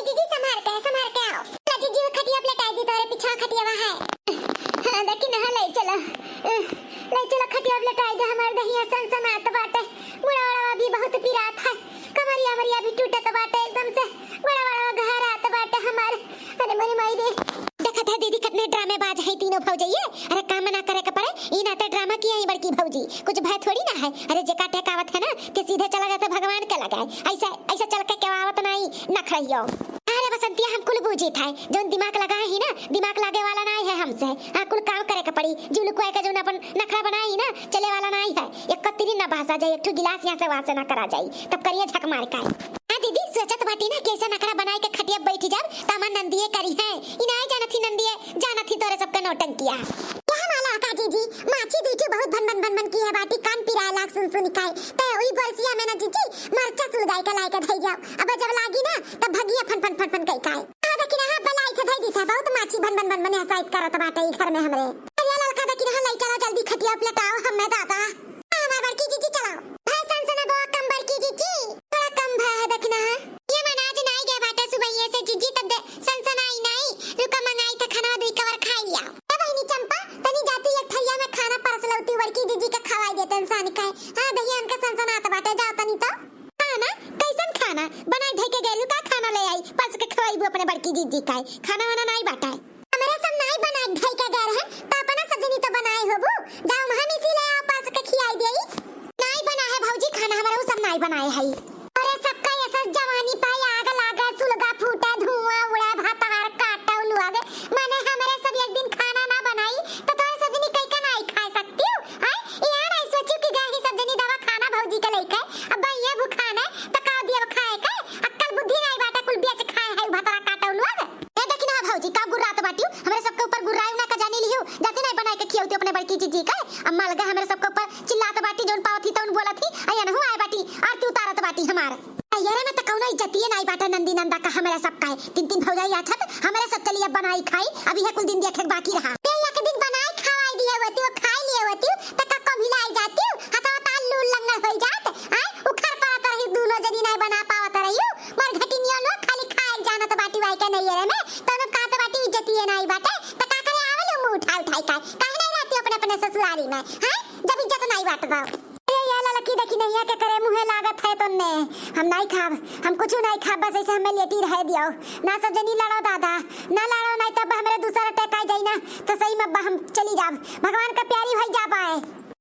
जीजी संभाल के आओ। ला जीजी वो खटिया पलटाई दी तोरे पीछे खटिया है। हां देखी ना ले चलो खटिया पलटाई दे हमार दहिया सनसनात बाटे। मुड़ावा भी बहुत पिरात है। कमरिया मरिया भी टूटत बाटे एकदम से। बड़ा घर आत बाटे हमार। अरे मोरी माई रे देखत है दीदी कितने ड्रामेबाज है तीनों भौजाइए। अरे काम ना करे के पड़े ई ना तो ड्रामा किया ही बड़की भौजी। कुछ भय थोड़ी ना है। अरे जेका टेकावत है ना ते सीधे चला जाता भगवान के लगाए। ऐसा चल के केवावत नहीं नखड़ियो। अरे बसंतिया हम कुल बूझी था जोन दिमाग लगाए ही ना दिमाग लागे वाला नहीं है हमसे। हां कुल काम करे के पड़ी जुलू कोई का जोन अपन नखड़ा बनाई ना चले वाला नहीं है। एक कतरी ना भाषा जाए एक ठो गिलास यहां से वहां से ना करा जाए तब करिए झक मार का। हां दीदी सोचत बाटी ना कैसा नखड़ा बनाए के खटिया बैठ जाब तमन नंदिए करी है। इनाय जानत थी नंदिए जानत थी तोरे सबके नौटंकिया। क्या माला का जीजी माची दीदी बहुत भन की है बाटी कान पिरा लाग सुन खाए ते ओई बरसिया में ना जीजी मरचा सुलगाई के लायक धई जाओ। अब जब लागी ना तब भगिया फन कई खाए। आ देखी ना बलाई के धई दी था बहुत माची भन हसाइत करत बाटे ई घर में हमरे। अरे ललका देखी ना लाई चलो जल्दी खटिया पलटाओ हमें दादा। हमार बड़की जीजी चलाओ भाई सनसना बो कम बड़की जीजी थोड़ा कम है देखना। ये मनाज नहीं गए बाटे सुबह से जीजी तब सनसना आई नहीं रुका मंगाई त खाना दुई कवर खाई लिया। ए बहिनी चंपा तनी जाती एक थैया में खाना परस लौती बड़की जीजी के खवाई देते इंसान खाए। हां भैया उनके सनसना आत बाटे जाओ तनी तो खाना कैसन खाना बनाई धई के गेलू का खाना ले आई परस के खवाईबू अपने बड़की जीजी खाए। खाना वाना नहीं बाटा है हमारे सब नहीं बनाई धई के गए रहे तो अपना सजनी तो बनाए होबू जाओ हम इसी ले आओ परस के खिलाई देई। नहीं बना है भौजी खाना हमारा वो सब नहीं बनाए है। अरे सबका ऐसा जवानी पाई आग लागे सुलगा फूटा धुआं उड़ा भात हार काटा उलुआगे माने हमारे सब एक दिन खाना ना बनाई तो तोरे सजनी कई का नहीं खा सकती हो। हां यार आई सोचू कि गाही सजनी दवा खाना भौजी के लेके अब ये भूखाना तो का दिया खाए के अक्कल बुद्धि नहीं बाटा कुल बेच खाए है भात हार काटा उलुआगे। ए देखी ना भौजी का गुर्रात बाटियो हमारे सबके ऊपर गुर्रायू ना का जाने लियो जाते नहीं बनाए के खियाउती अपने बड़की जीजी के। अम्मा लगा हमारे सबके ऊपर चिल्लात बाटी जोन पावत थी तौन बोलत थी आया न हुआ बाटी आरती उतारत बाटी हमार। यारे में तो कौनो इज्जतिए नहीं बाटा नंदी नंदा का हमारे सब का है। तीन भौजाई आछत हमारे सब चलिए बनाई खाई अभी है कुल दिन देखे बाकी रहा। ते एक दिन बनाई खवाई दिए होती वो खाई लिए होती त का कम हिलाई जाती हता तालू लंगड़ हो जात। आय उखर पात रही दोनों जनी नहीं बना पावत रही मर घटिनियो लो खाली खाए जानत बाटी वाई के नहीं रे में तब कात बाटी इज्जतिए नहीं बाटे त का करे आवले मुंह उठाई का काहे नहीं रहती अपने ससुराली में। हां जब इज्जत नहीं बात दो लड़की देखी नहीं के करे मुंह लागत है तो ने हम नहीं खाब हम कुछ नहीं खाब बस ऐसे हमें लेटी रह दियो ना सब जनी लड़ो दादा ना लड़ो नहीं तब हमारे दूसरा टेका जाई ना तो सही में हम चली जाब भगवान का प्यारी भाई जा पाए।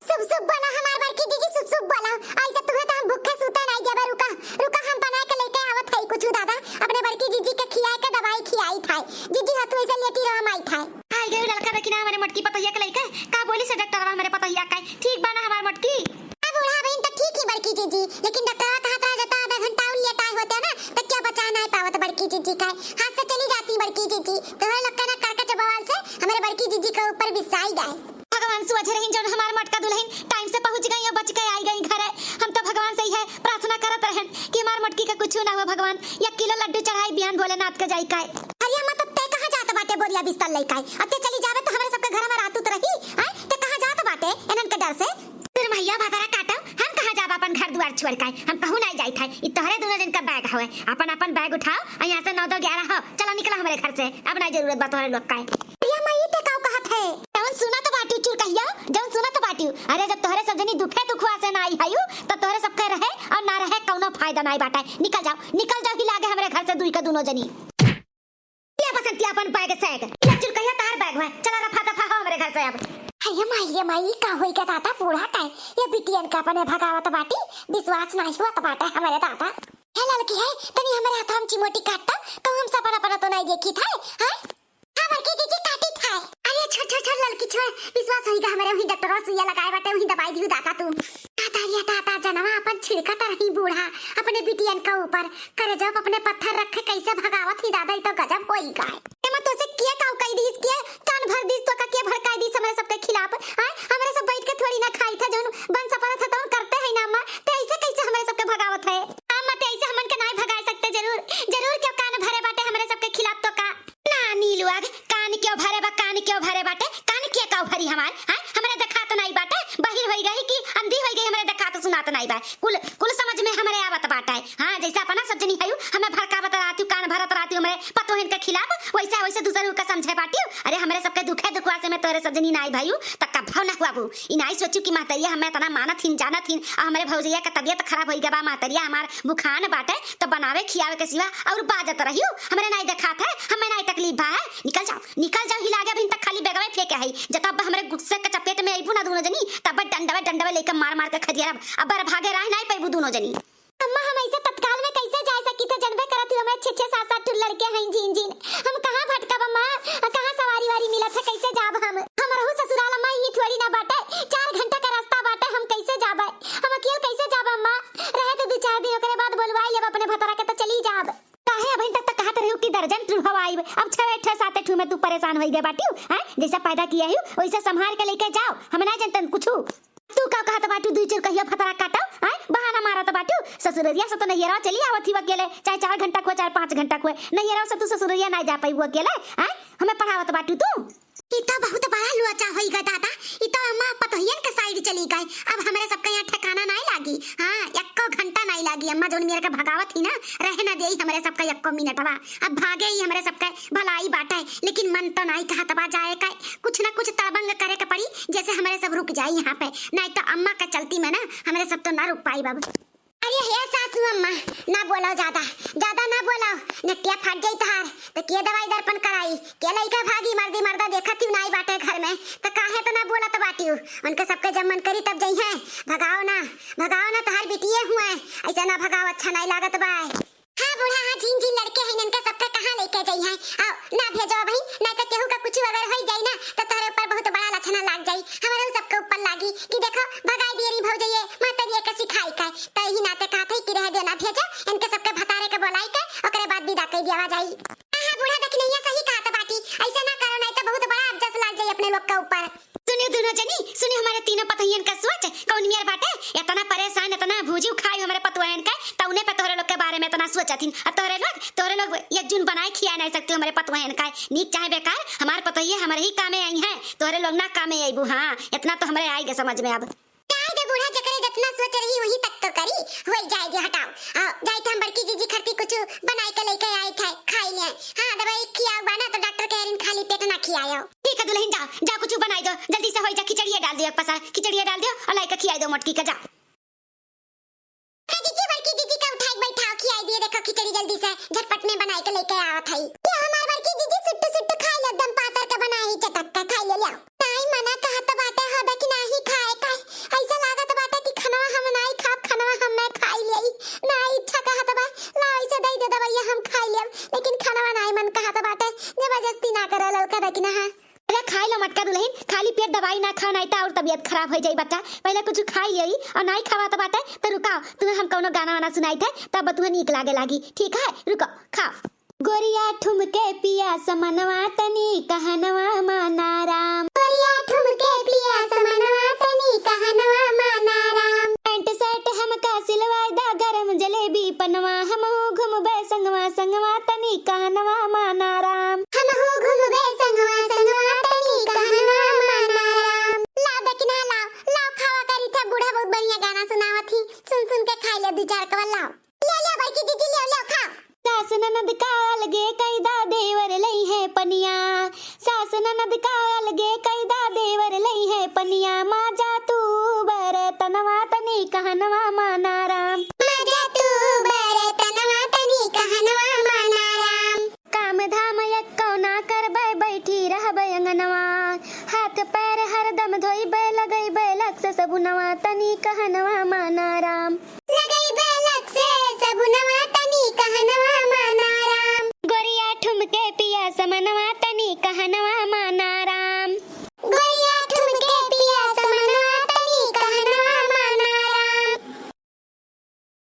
सुब बोला हमार बड़की जीजी सुब बोला ऐसे तुम्हें तो हम भूखे सूते नहीं जाबे रुका हम बना के लेके आवत है कुछ दादा अपने बड़की जीजी के खियाए के दवाई खियाई थाई जीजी हाथ ऐसे लेटी रह माई थाई। आई गई लड़का देखी ना हमारे मटकी पतैया के लेके का बोली से डॉक्टर हमारे पतैया का ठीक बना हमार मटकी। बूढ़ा बहन तो ठीक ही बड़की जीजी लेकिन डॉक्टर कहता है जाता आधा घंटा और लेटा होता है ना तो क्या बचा नहीं पावत बड़की जीजी का हाथ से चली जाती बड़की जीजी तो हर लगता ना करके चबावाल से हमारे बड़की जीजी के ऊपर बिसाई गए। भगवान सुअज रही जो हमारे मटका दुल्हन टाइम से पहुंच गई और बच के आई गई घर। हम तो भगवान से ही है प्रार्थना करत रहन कि हमार मटकी का कुछ ना हो भगवान 1 किलो लड्डू चढ़ाई बिहान भोलेनाथ के जाई काय। अरे मत ते कहां जात बाटे बोरिया बिस्तर लेके अब ते चली जावे तो हमारे सबके घर में रात उत रही। हां ते कहां जात बाटे एनन के डर से फिर मैया भातारा काटा हम कहां जाब अपन घर द्वार छोड़ के हम कहूं नहीं जाई था इ तोहरे दोनों जन का बैग हवे अपन बैग उठाओ और यहां से 9 2 11 हो चलो निकला हमारे घर से अब नहीं जरूरत बा तोहरे लोग का। भैया मैं ते काऊ कहत है जौन सुना तो बाटी चुर कहियो जौन सुना तो बाटी। अरे जब तोहरे सब जनी दुखे दुखवा से ना आई हयू तो तोहरे सब के रहे और ना रहे कोनो फायदा नहीं बाटा। निकल जाओ ही लागे हमारे घर से दुई का दोनों जनी ले बसंती अपन बैग सैग ले चुर कहियो तार बैग में चला रफा दफा हो हमारे घर से अब। ये माई का होई का दाता पूरा टाइम ये बिटियन का अपने भगावत बाटी विश्वास नहीं हुआ तो बाटा हमारे दाता है लड़की है तनी हमारे हाथ हम चिमोटी काटता तो हम सब अपना तो नहीं देखी था। हां हमार की जीजी काटी था। अरे छोड़ लड़की छोड़ विश्वास होईगा हमारे वही डॉक्टर सुइया लगाए बाटे वही दवाई दियो दाता तू ताता जनवा अपन छिड़कत रही बूढ़ा अपने बिटियन का ऊपर करे जब अपने पत्थर रखे कैसे भगावत ही दादा तो गजब होई का एमा तो से किया काऊ कई दिस किया कान भर दिस तो का के भड़काई दिस हमारे सबके खिलाफ। हां हमारे सब बैठ के थोड़ी ना खाई था जोन बन सपना था तो करते है ना अम्मा ते ऐसे कैसे हमारे सबके भगावत है। अम्मा ते ऐसे हमन के नहीं भगा सकते जरूर क्यों कान भरे बाटे हमारे सबके खिलाफ तो का ना नीलू आग कान क्यों भरे बाटे कान के काऊ भरी हमार। हां हमारे देखा तो नहीं बाटे बहिर होई गई कि अंधी होई गई हमारे देखा तो सुनात नहीं बा कुल समझ में हमारे आवत बाटे। हां जैसे अपना सब जनी हयू हमें भड़कावत रहती कान भरत रहती हमरे पतोहन के खिलाफ वैसा वैसे दूसरे का समझे बाटी। अरे हमरे सबके दुखे दुखवा से मैं तोरे सजनी नाई भाईऊ त कभो ना हुआबू। ई नाई सोचू कि मातरिया हमें तना मानत हिन जानत हिन हमरे भौजैया का तबीयत खराब होई गबा मातरिया हमार बुखान बाटे तो बनावे खियावे के सिवा और बाजत रहियो हमरे नाई देखात है हमें नाई तकलीफ बा है। निकल जाओ हिला गया बिन तक खाली बेगवे फेंके है जब हमरे गुस्से के चपेट में आइबू ना दोनों जनी तब डंडवे लेके मार मार के खदिया अब बार भागे रह नहीं पाइबू दोनों जनी। अम्मा हम ऐसे तत्काल में कैसे जा सकी थे जनबे करत हूं हमें 6 7 8 लड़के हैं जीन हम कहां भटकब अम्मा कहां सवारी वारी मिला था कैसे जाब हम रहू ससुराल अम्मा ये थोड़ी ना बाटे 4 घंटा का रास्ता बाटे हम कैसे जाबे हम अकेले कैसे जाब अम्मा रहे तो 2-4 दिन ओकरे बाद बोलवाई लेब अपने भतरा के तो चली जाब काहे अभी तक कहत रहू कि दर्जन तू हवाई अब 6-8 में तू परेशान होई गे बाटी हैं जैसा पैदा किया है वैसा संभाल के लेके जाओ हम ना जानतन कुछ तू का कहत बाटू 2 कहिया फतरा काटो हैं बहाना मारत बाटू ससुररिया से तो नहीं रहा चली आवत ही अकेले चाहे 4 घंटा को 4-5 घंटा को नहीं रहा से तू ससुररिया ना जा पाई अकेले हैं हमें पढ़ावत बाटू तू ई तो बहुत बड़ा लुआचा होई गा दादा ई तो अम्मा पतोहियन के साइड चली गई अब हमरे सबके यहाँ ठिकाना नहीं लागी हां एको घंटा नहीं लागी अम्मा जोन मेरे के भगावत ही ना रहे ना देई हमरे सबका एको मिनटवा अब भागे ही हमरे सबके भलाई बाटे लेकिन मन तो नहीं कहत बा जाए का कुछ ना कुछ तड़बंग करे के पड़ी जैसे हमरे सब रुक जाई यहाँ पे नहीं तो अम्मा का चलती में ना हमरे सब तो ना रुक पाई बाबू। अरे हे सासू अम्मा ना बोलो ज्यादा ना बोलो नटिया फट गई तहार तो के दवाई दर्पण कराई के लइका भागी मर्दा देखत ही नहीं बाटे घर में तो काहे तो ना बोलत बाटी उनके सबके जब मन करी तब जई है भगाओ ना तहार बिटिए हुए ऐसा ना भगाओ अच्छा नहीं लागत बा। हां बूढ़ा हां जीन लड़के हैं इनके सबके कहां लेके जाई है आओ ना भेजो भाई ना तो केहू का कुछ अगर होई जाई ना तो तोरे ऊपर बहुत बड़ा लक्षण लाग जाई हमारे सबके ऊपर लागी कि देखो भगाई देरी भौजैये मातरिये के सिखाई का त ही नाते कहत है कि रह देना भेजो इनके सबके भतारे के बोलाई के ओकरे बाद विदा कई दिया जाई। हां बूढ़ा देख नहीं सही कहत बाटी ऐसा ना करो नहीं तो बहुत बड़ा अफजस लाग जाई अपने लोग के ऊपर। सुनियो दोनों जनी सुनियो हमारे तीनों पतोहियन का सोच कौन मेर बाटे इतना परेशान इतना भूजी खाई हमारे पतोहन का तौने पे तोहरे लोग के बारे में इतना सोचथिन और तोहरे लोग एक जून बनाए खिया नहीं सकते हमारे पतोहन का नीक चाहे बेकार हमारे पतोहिए हमारे ही कामे आई हैं तोहरे लोग ना कामे आईबू। हां इतना तो हमारे आएगा समझ में अब चाहे दे बूढ़ा जकरे जितना सोच रही वही तक तो करी होई जाएगी हटाओ आओ जाई हम बड़की जीजी खरती कुछ बनाई के लेके आई थे खाई ले हां दवाई खियाओ बना तो डॉक्टर कह रही खाली पेट ना खियाओ। ठीक है दुल्हन जा कुछ बनाई दो जल्दी से होई जा खिचड़िया डाल दियो पसा खिचड़िया डाल दियो और लाई के खियाई दो मटकी का जा जीजी बड़की जीजी का उठाई बैठाओ खियाई दिए देखो खिचड़ी जल्दी से झटपट में बनाई के लेके आवत है ये हमार बड़की जीजी सुट्ट खाई ले एकदम पातर के बनाई चटक के खाई ले लियो नहीं मना कहत बाटे हबे कि नहीं खाए का ऐसा लागत बाटे कि खनवा हम नहीं खाब खनवा हम मैं खाई लेई ना इच्छा कहत बा ला ऐसे दई दे दवैया हम खाई लेब लेकिन खनवा नहीं मन कहत बाटे जबरदस्ती ना करे ललका दे कि ना अरे खाई लो मटका दुल्हन खाली पेट दवाई ना खा नहीं तो और तबीयत खराब हो जाई बच्चा पहले कुछ खाई यही और नहीं खावा तो बाटे तो रुकाओ तुम्हें हम कोनो गाना वाना सुनाई थे तब तुम्हें नीक लागी ठीक है रुको खाओ। गोरिया ठुमके पिया समनवा तनी कहनवा माना राम गोरिया ठुमके पिया समनवा तनी कहनवा माना राम पैंट शर्ट हमका सिलवाई दा गरम जलेबी पनवा हमहू घुमबे संगवा तनी कहनवा माना राम हमहू घुमबे संगवा तनी कहनवा माना राम लाओ देखना लाओ खावा करी थे बूढ़ा बहुत बढ़िया गाना सुनावत थी सुन के खाई ले 2-4 कवा लाओ ले बड़की जीजी ले खाओ। सास ननद का अलगे कैदा देवर लई है पनिया सास ननद का अलगे कैदा देवर लई है पनिया माँ जा तू बर तनवा तनी कहनवा माना राम माँ जा तू बर तनवा तनी कहनवा माना राम काम धाम यक्को ना करबै बैठी रहबै अंगनवा हाथ पैर हरदम धोइबै लगैबै लक्स सबुनवा तनी कहनवा माना राम